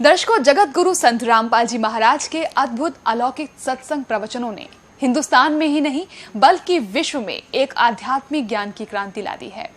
दर्शकों, जगत गुरु संत रामपाल जी महाराज के अद्भुत अलौकिक सत्संग प्रवचनों ने हिंदुस्तान में ही नहीं बल्कि विश्व में एक आध्यात्मिक ज्ञान की क्रांति ला दी है।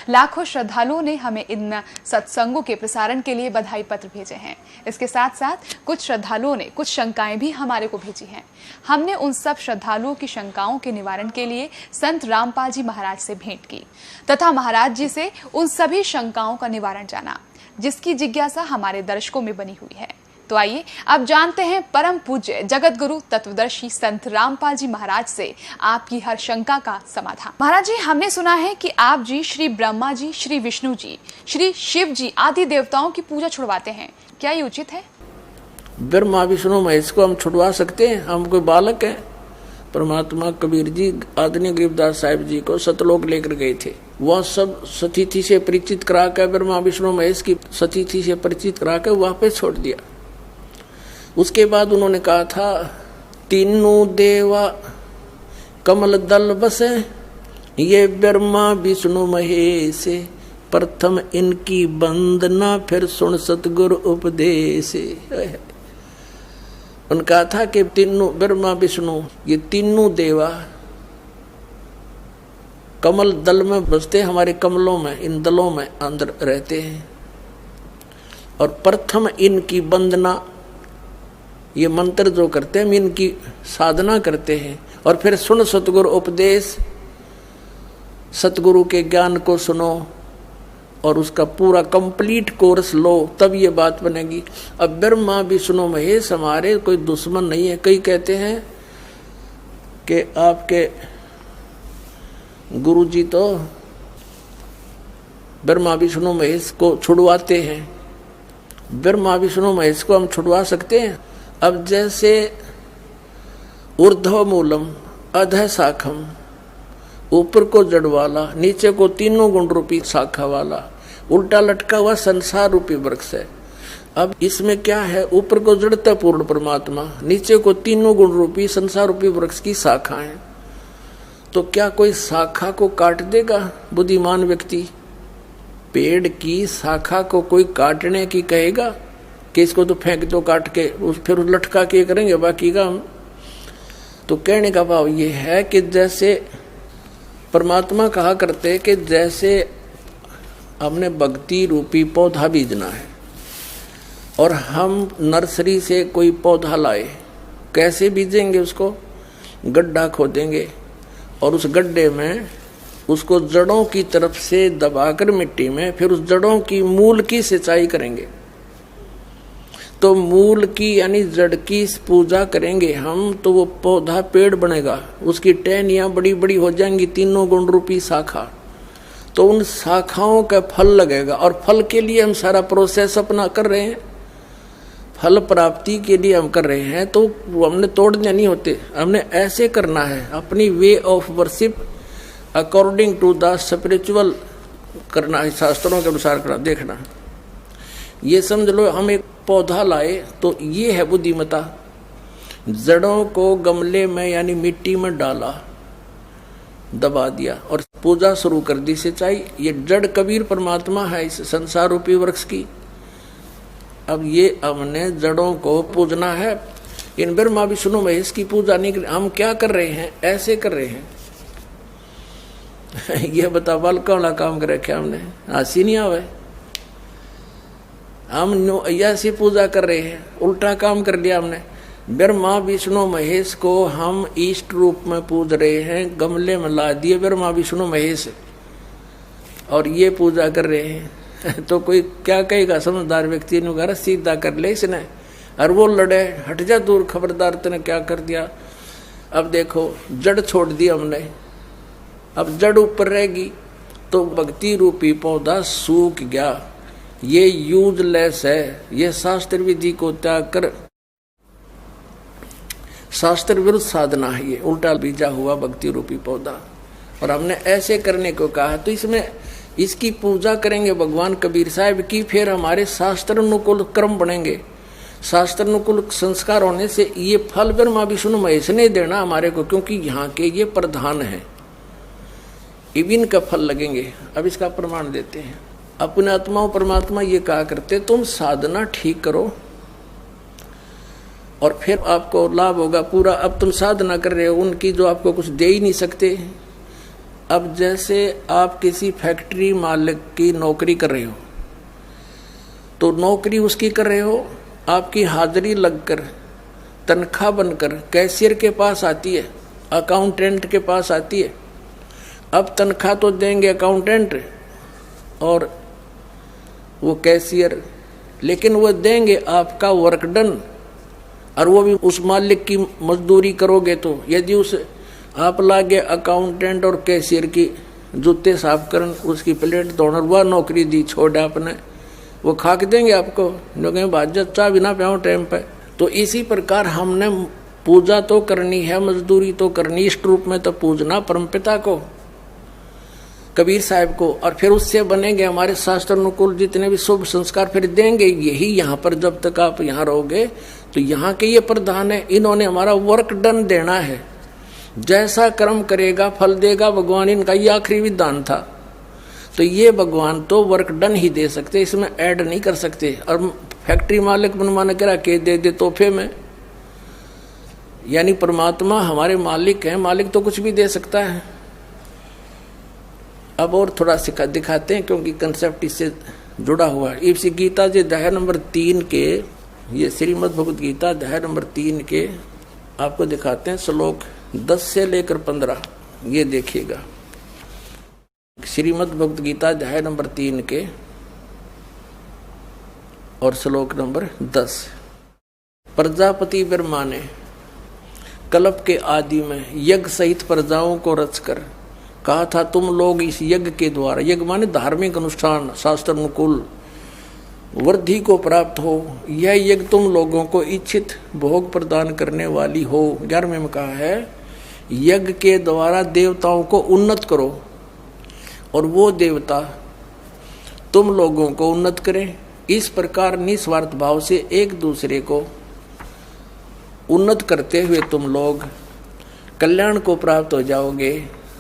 लाखों श्रद्धालुओं ने हमें इन सत्संगों के प्रसारण के लिए बधाई पत्र भेजे हैं। इसके साथ साथ कुछ श्रद्धालुओं ने कुछ शंकाएं भी हमारे को भेजी हैं। हमने उन सब श्रद्धालुओं की शंकाओं के निवारण के लिए संत रामपाल जी महाराज से भेंट की तथा महाराज जी से उन सभी शंकाओं का निवारण जाना, जिसकी जिज्ञासा हमारे दर्शकों में बनी हुई है। तो आइए अब जानते हैं परम पूज्य जगत गुरु तत्वदर्शी संत रामपाल जी महाराज से आपकी हर शंका का समाधान। महाराज जी, हमने सुना है कि आप जी श्री ब्रह्मा जी, श्री विष्णु जी, श्री शिव जी आदि देवताओं की पूजा छुड़वाते हैं, क्या ये उचित है? ब्रह्मा विष्णु महेश को हम छुड़वा सकते हैं? हम कोई बालक हैं? परमात्मा कबीर जी आदरणीय गरीबदास साहिब जी को सतलोक लेकर गए थे। वह सब सतिथि से परिचित करा कर, ब्रह्मा विष्णु महेश की सतिथि से परिचित करा कर वापस छोड़ दिया। उसके बाद उन्होंने कहा था, तीनों देवा कमल दल बसे, ये ब्रह्मा विष्णु महेश, प्रथम इनकी वंदना फिर सुन सतगुरु उपदेश। उनका था कि तीनों ब्रह्मा विष्णु ये तीनों देवा कमल दल में बसते, हमारे कमलों में, इन दलों में अंदर रहते हैं, और प्रथम इनकी वंदना, ये मंत्र जो करते हैं इनकी साधना करते हैं, और फिर सुन सतगुरु उपदेश, सतगुरु के ज्ञान को सुनो और उसका पूरा कंप्लीट कोर्स लो, तब ये बात बनेगी। अब ब्रह्मा विष्णु महेश हमारे कोई दुश्मन नहीं है। कई कहते हैं कि आपके गुरु जी तो ब्रह्मा विष्णु महेश को छुड़वाते हैं। ब्रह्मा विष्णु महेश को हम छुड़वा सकते हैं? अब जैसे ऊर्ध्व मूलम अधः शाखम, ऊपर को जड़ वाला, नीचे को तीनों गुण रूपी शाखा वाला, उल्टा लटका हुआ संसार रूपी वृक्ष है। अब इसमें क्या है? ऊपर को जड़ता पूर्ण परमात्मा, नीचे को तीनों गुण रूपी संसार रूपी वृक्ष की शाखा है। तो क्या कोई शाखा को काट देगा बुद्धिमान व्यक्ति? पेड़ की शाखा को कोई काटने की कहेगा कि इसको तो फेंक दो काट के, फिर लटका के करेंगे बाकी का हम? तो कहने का भाव ये है कि जैसे परमात्मा कहा करते कि जैसे हमने भक्ति रूपी पौधा बीजना है और हम नर्सरी से कोई पौधा लाए, कैसे बीजेंगे? उसको गड्ढा खोदेंगे और उस गड्ढे में उसको जड़ों की तरफ से दबाकर मिट्टी में, फिर उस जड़ों की मूल की सिंचाई करेंगे। तो मूल की यानी जड़ की पूजा करेंगे हम, तो वो पौधा पेड़ बनेगा, उसकी टहनियाँ बड़ी बड़ी हो जाएंगी, तीनों गुण रूपी शाखा। तो उन शाखाओं का फल लगेगा, और फल के लिए हम सारा प्रोसेस अपना कर रहे हैं, फल प्राप्ति के लिए हम कर रहे हैं। तो हमने तोड़ने नहीं होते, हमने ऐसे करना है, अपनी way of worship according to the spiritual करना है, शास्त्रों के अनुसार करना। देखना, ये समझ लो हम एक पौधा लाए तो ये है बुद्धिमता। जड़ों को गमले में यानी मिट्टी में डाला, दबा दिया और पूजा शुरू कर दी, सिंचाई। ये जड़ कबीर परमात्मा है इस संसार रूपी वृक्ष की। अब ये हमने जड़ों को पूजना है, इन ब्रह्मा विष्णु महेश की पूजा नहीं कर। हम क्या कर रहे हैं? ऐसे कर रहे हैं। ये बता, बालका वाला काम कर रखे हमने, हंसी नहीं आवे। हम ऐसी पूजा कर रहे हैं, उल्टा काम कर लिया हमने। ब्रह्मा विष्णु महेश को हम इष्ट रूप में पूज रहे हैं, गमले में ला दिए ब्रह्मा विष्णु महेश और ये पूजा कर रहे हैं। तो कोई क्या कहेगा? समझदार व्यक्ति ने घर सीधा कर ले इसने, और वो लड़े, हट जा दूर, खबरदार तूने क्या कर दिया। अब देखो, जड़ छोड़ दी हमने, अब जड़ ऊपर रहेगी तो भक्ति रूपी पौधा सूख गया। ये यूजलेस है, ये शास्त्र विधि को त्याग कर शास्त्र विरुद्ध साधना है, ये उल्टा बीजा हुआ भक्ति रूपी पौधा। और हमने ऐसे करने को कहा, तो इसमें इसकी पूजा करेंगे भगवान कबीर साहब की, फिर हमारे शास्त्र अनुकूल कर्म बनेंगे। शास्त्र अनुकूल संस्कार होने से ये फल ब्रह्मा विष्णु महेश ने देना हमारे को, क्योंकि यहाँ के ये प्रधान है, इविन का फल लगेंगे। अब इसका प्रमाण देते हैं। अपने आत्माओं परमात्मा ये कहा करते, तुम साधना ठीक करो, और फिर आपको लाभ होगा पूरा। अब तुम साधना कर रहे हो उनकी जो आपको कुछ दे ही नहीं सकते। अब जैसे आप किसी फैक्ट्री मालिक की नौकरी कर रहे हो, तो नौकरी उसकी कर रहे हो, आपकी हाजिरी लगकर तनख्वाह बनकर कैशियर के पास आती है, अकाउंटेंट के पास आती है। अब तनख्वाह तो देंगे अकाउंटेंट और वो कैशियर, लेकिन वो देंगे आपका वर्क डन, और वो भी उस मालिक की मजदूरी करोगे। तो यदि उस आप लागे अकाउंटेंट और कैशियर की जूते साफ करन, उसकी प्लेट धोना, वह नौकरी दी छोड़ आपने, वो खाक देंगे आपको, जो कहें बाजत चाह भी ना पाओ टाइम पे। तो इसी प्रकार हमने पूजा तो करनी है, मजदूरी तो करनी, इष्ट रूप में तो पूजना परमपिता को, कबीर साहब को, और फिर उससे बनेंगे हमारे शास्त्र अनुकूल जितने भी शुभ संस्कार फिर देंगे यही। यहाँ पर जब तक आप यहाँ रहोगे तो यहाँ के ये प्रधान है, इन्होंने हमारा वर्क डन देना है। जैसा कर्म करेगा फल देगा भगवान, इनका ये आखिरी विधान था। तो ये भगवान तो वर्क डन ही दे सकते, इसमें ऐड नहीं कर सकते। और फैक्ट्री मालिक मनमाना करा के दे तोहफे में, यानी परमात्मा हमारे मालिक हैं, मालिक तो कुछ भी दे सकता है। अब और थोड़ा दिखाते हैं क्योंकि कंसेप्ट इससे जुड़ा हुआ है। इसी गीता जी अध्याय नंबर 3 के, ये श्रीमद् भगवद गीता अध्याय नंबर 3 के आपको दिखाते हैं श्लोक 10 से लेकर 15। ये देखिएगा, श्रीमद् भगवद गीता अध्याय नंबर 3 के और श्लोक नंबर 10। प्रजापति ब्रह्मा ने कल्प के आदि में यज्ञ सहित प्रजाओं को रचकर कहा था, तुम लोग इस यज्ञ के द्वारा, यज्ञ माने धार्मिक अनुष्ठान, शास्त्र अनुकूल वृद्धि को प्राप्त हो। यह यज्ञ तुम लोगों को इच्छित भोग प्रदान करने वाली हो। 11वें में कहा है, यज्ञ के द्वारा देवताओं को उन्नत करो और वो देवता तुम लोगों को उन्नत करें। इस प्रकार निस्वार्थ भाव से एक दूसरे को उन्नत करते हुए तुम लोग कल्याण को प्राप्त हो जाओगे।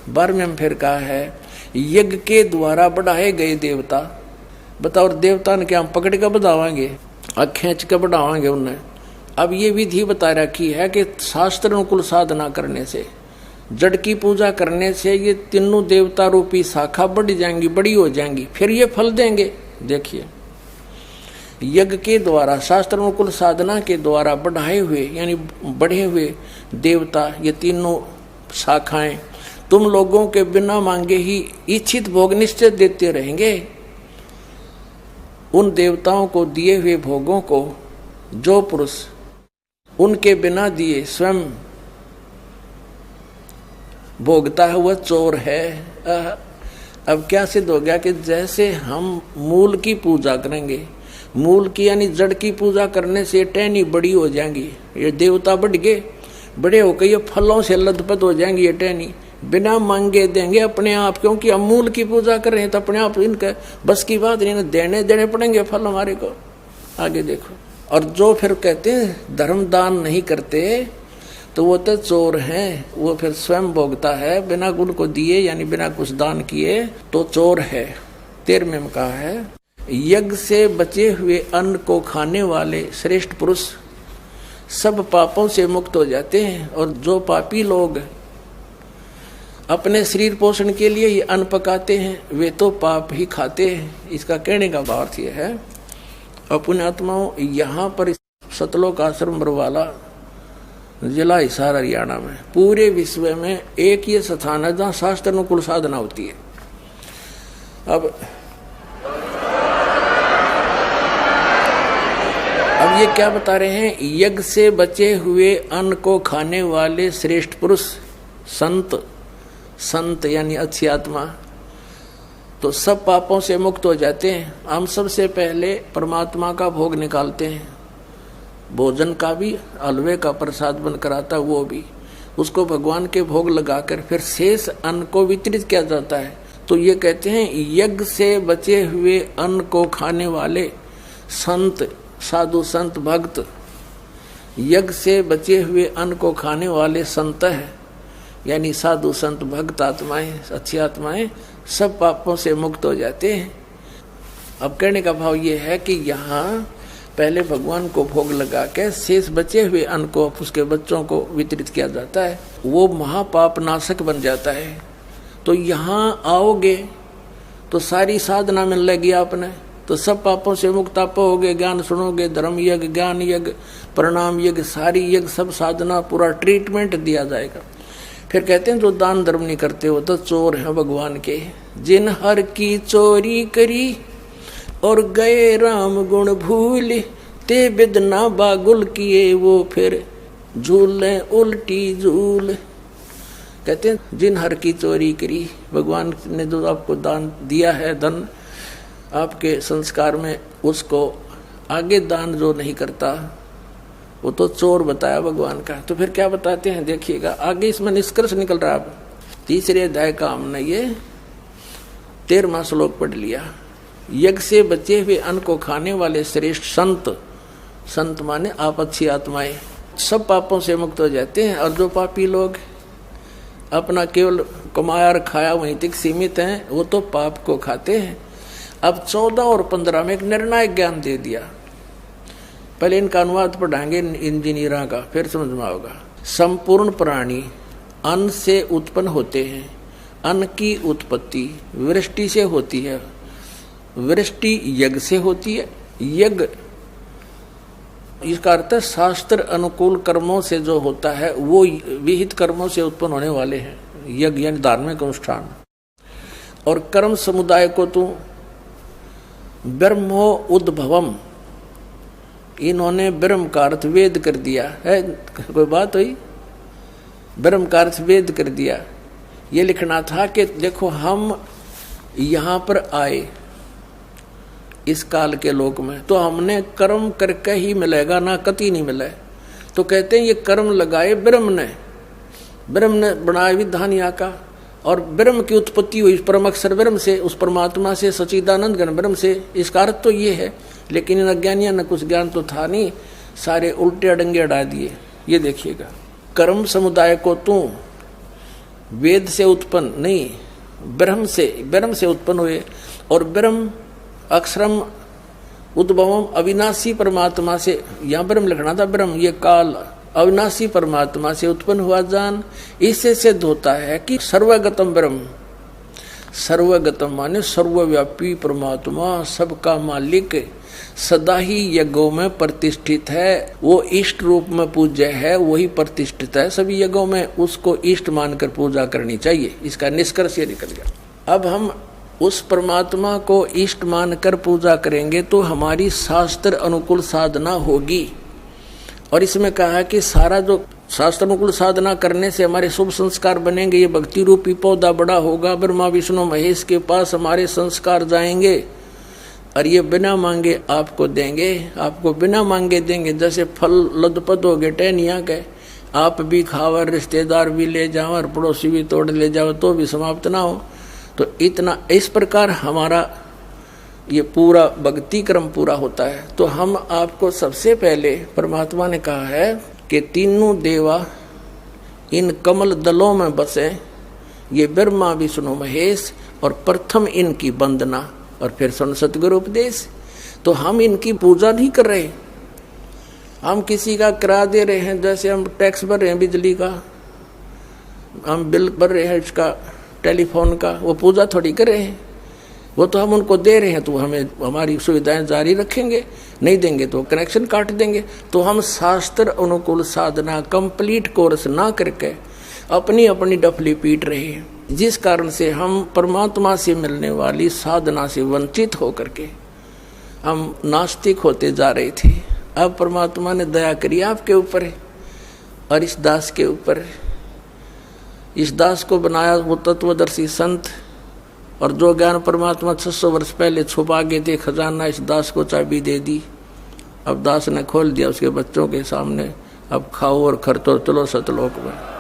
12वें में फिर कहा है, यज्ञ के द्वारा बढ़ाए गए देवता, बताओ देवता ने क्या हम पकड़ कर बढ़ावांगे, खींच कर बढ़ावांगे उन्हें। अब ये विधि बता रखी है कि शास्त्र अनुकूल साधना करने से, जड़ की पूजा करने से ये तीनों देवता रूपी शाखा बढ़ जाएंगी, बड़ी हो जाएंगी, फिर ये फल देंगे। देखिए, यज्ञ के द्वारा, शास्त्र अनुकूल साधना के द्वारा बढ़ाए हुए यानी बढ़े हुए देवता, ये तीनों शाखाएं तुम लोगों के बिना मांगे ही इच्छित भोग निश्चित देते रहेंगे। उन देवताओं को दिए हुए भोगों को जो पुरुष उनके बिना दिए स्वयं भोगता है वह चोर है। अब क्या सिद्ध हो गया कि जैसे हम मूल की पूजा करेंगे, मूल की यानी जड़ की पूजा करने से टहनी बड़ी हो जाएंगी, ये देवता बढ़ गए, बड़े होकर ये फलों से लथपथ हो जाएंगी, ये टहनी बिना मांगे देंगे अपने आप, क्योंकि हम मूल की पूजा कर रहे हैं तो अपने आप इनका बस की बात नहीं, देने पड़ेंगे फल हमारे को। आगे देखो, और जो फिर कहते हैं धर्म दान नहीं करते तो वो तो चोर हैं, वो फिर स्वयं भोगता है बिना गुण को दिए, यानी बिना कुछ दान किए तो चोर है। 13वें में कहा है, यज्ञ से बचे हुए अन्न को खाने वाले श्रेष्ठ पुरुष सब पापों से मुक्त हो जाते हैं, और जो पापी लोग अपने शरीर पोषण के लिए ही अन्न पकाते हैं वे तो पाप ही खाते हैं। इसका कहने का भाव यह है, अपने आत्माओं, यहाँ पर सतलोक आश्रम बरवाला जिला हिसार हरियाणा में पूरे विश्व में एक ये स्थान है जहाँ शास्त्र अनुकूल साधना होती है। अब ये क्या बता रहे हैं, यज्ञ से बचे हुए अन्न को खाने वाले श्रेष्ठ पुरुष संत यानी अच्छी आत्मा तो सब पापों से मुक्त हो जाते हैं। हम सबसे पहले परमात्मा का भोग निकालते हैं, भोजन का भी, हलवे का प्रसाद बनकर आता वो भी, उसको भगवान के भोग लगाकर फिर शेष अन्न को वितरित किया जाता है। तो ये कहते हैं, यज्ञ से बचे हुए अन्न को खाने वाले संत, साधु संत भक्त, यज्ञ से बचे हुए अन्न को खाने वाले संत है, यानी साधु संत भक्त आत्माएं, अच्छी आत्माएं सब पापों से मुक्त हो जाते हैं। अब कहने का भाव ये है कि यहाँ पहले भगवान को भोग लगा के शेष बचे हुए अन्न को उसके बच्चों को वितरित किया जाता है। वो महापाप नाशक बन जाता है। तो यहाँ आओगे तो सारी साधना मिल लेगी आपने, तो सब पापों से मुक्त आप होगे। ज्ञान सुनोगे, धर्म यज्ञ, ज्ञान यज्ञ, प्रणाम यज्ञ, सारी यज्ञ, सब साधना, पूरा ट्रीटमेंट दिया जाएगा। फिर कहते हैं जो दान धर्म नहीं करते हो तो चोर हैं भगवान के। जिन हर की चोरी करी और गए राम गुण भूल, ते बिदना बागुल किए वो फिर झूले उल्टी झूल। कहते हैं जिन हर की चोरी करी, भगवान ने जो आपको दान दिया है, धन आपके संस्कार में, उसको आगे दान जो नहीं करता वो तो चोर बताया भगवान का। तो फिर क्या बताते हैं देखिएगा, आगे इसमें निष्कर्ष निकल रहा है। तीसरे अध्याय का हमने ये 13वां श्लोक पढ़ लिया। यज्ञ से बचे हुए अन्न को खाने वाले श्रेष्ठ संत, संत माने आप अच्छी आत्माएं, सब पापों से मुक्त हो जाते हैं। और जो पापी लोग अपना केवल कमाया और खाया वहीं तक सीमित हैं, वो तो पाप को खाते हैं। अब 14 और 15 में एक निर्णायक ज्ञान दे दिया। पहले इनका अनुवाद पढ़ाएंगे इंजीनियरों का, फिर समझ में आएगा। संपूर्ण प्राणी अन्न से उत्पन्न होते हैं। अन्न की उत्पत्ति वृष्टि से होती है, वृष्टि यज्ञ से होती है। यज्ञ इसका अर्थ है शास्त्र अनुकूल कर्मों से जो होता है वो विहित कर्मों से उत्पन्न होने वाले हैं, यज्ञ यानी धार्मिक अनुष्ठान। और कर्म समुदाय को तो ब्रह्मो उद्भवम, इन्होंने ब्रह्म का अर्थ वेद कर दिया है। कोई बात हुई? ब्रह्म का अर्थ वेद कर दिया। ये लिखना था कि देखो हम यहाँ पर आए इस काल के लोक में, तो हमने कर्म करके ही मिलेगा, ना कति नहीं मिले। तो कहते हैं ये कर्म लगाए ब्रह्म ने बनाया विधान यहाँ का, और ब्रह्म की उत्पत्ति हुई परम अक्षर ब्रह्म से, उस परमात्मा से, सच्चिदानंद घन ब्रह्म से। इसका अर्थ तो ये है, लेकिन इन अज्ञानियों ने कुछ ज्ञान तो था नहीं, सारे उल्टे अडंगे अड़ा दिए। ये देखिएगा, कर्म समुदाय को तू वेद से उत्पन्न नहीं, ब्रह्म से उत्पन्न हुए। और ब्रह्म अक्षरम उद्भवम, अविनाशी परमात्मा से, यहाँ ब्रह्म लिखना था, ब्रह्म ये काल अविनाशी परमात्मा से उत्पन्न हुआ जान। इससे सिद्ध होता है कि सर्वगतम ब्रह्म, सर्वगतम माने सर्वव्यापी परमात्मा, सबका मालिक, सदा ही यज्ञों में प्रतिष्ठित है। वो इष्ट रूप में पूज्य है, वही प्रतिष्ठित है सभी यज्ञों में, उसको इष्ट मानकर पूजा करनी चाहिए। इसका निष्कर्ष ये निकल गया। अब हम उस परमात्मा को इष्ट मानकर पूजा करेंगे तो हमारी शास्त्र अनुकूल साधना होगी। और इसमें कहा कि सारा जो शास्त्र अनुकूल साधना करने से हमारे शुभ संस्कार बनेंगे। ये भक्ति रूपी पौधा बड़ा होगा, ब्रह्मा विष्णु महेश के पास हमारे संस्कार जाएंगे, और ये बिना मांगे आपको देंगे, आपको बिना मांगे देंगे। जैसे फल लदपद हो गए टहनिया के, आप भी खाओ, रिश्तेदार भी ले जाओ, और पड़ोसी भी तोड़ ले जाओ तो भी समाप्त ना हो। तो इतना इस प्रकार हमारा ये पूरा भक्ति क्रम पूरा होता है। तो हम आपको सबसे पहले परमात्मा ने कहा है कि तीनों देवा इन कमल दलों में बसे, ये ब्रह्मा विष्णु महेश, और प्रथम इनकी वंदना और फिर सुन सतगुरु उपदेश। तो हम इनकी पूजा नहीं कर रहे, हम किसी का किराया दे रहे हैं। जैसे हम टैक्स भर रहे हैं बिजली का, हम बिल भर रहे हैं इसका, टेलीफोन का, वो पूजा थोड़ी कर रहे हैं, वो तो हम उनको दे रहे हैं। तो हमें हमारी सुविधाएं जारी रखेंगे, नहीं देंगे तो कनेक्शन काट देंगे। तो हम शास्त्र अनुकूल साधना कंप्लीट कोर्स ना करके अपनी अपनी डफली पीट रहे हैं, जिस कारण से हम परमात्मा से मिलने वाली साधना से वंचित होकर के हम नास्तिक होते जा रहे थे। अब परमात्मा ने दया करी आपके ऊपर और इस दास के ऊपर। इस दास को बनाया वो तत्वदर्शी संत, और जो ज्ञान परमात्मा 600 वर्ष पहले छुपा के थे खजाना, इस दास को चाबी दे दी। अब दास ने खोल दिया उसके बच्चों के सामने, अब खाओ और खर्चो, चलो सतलोक में।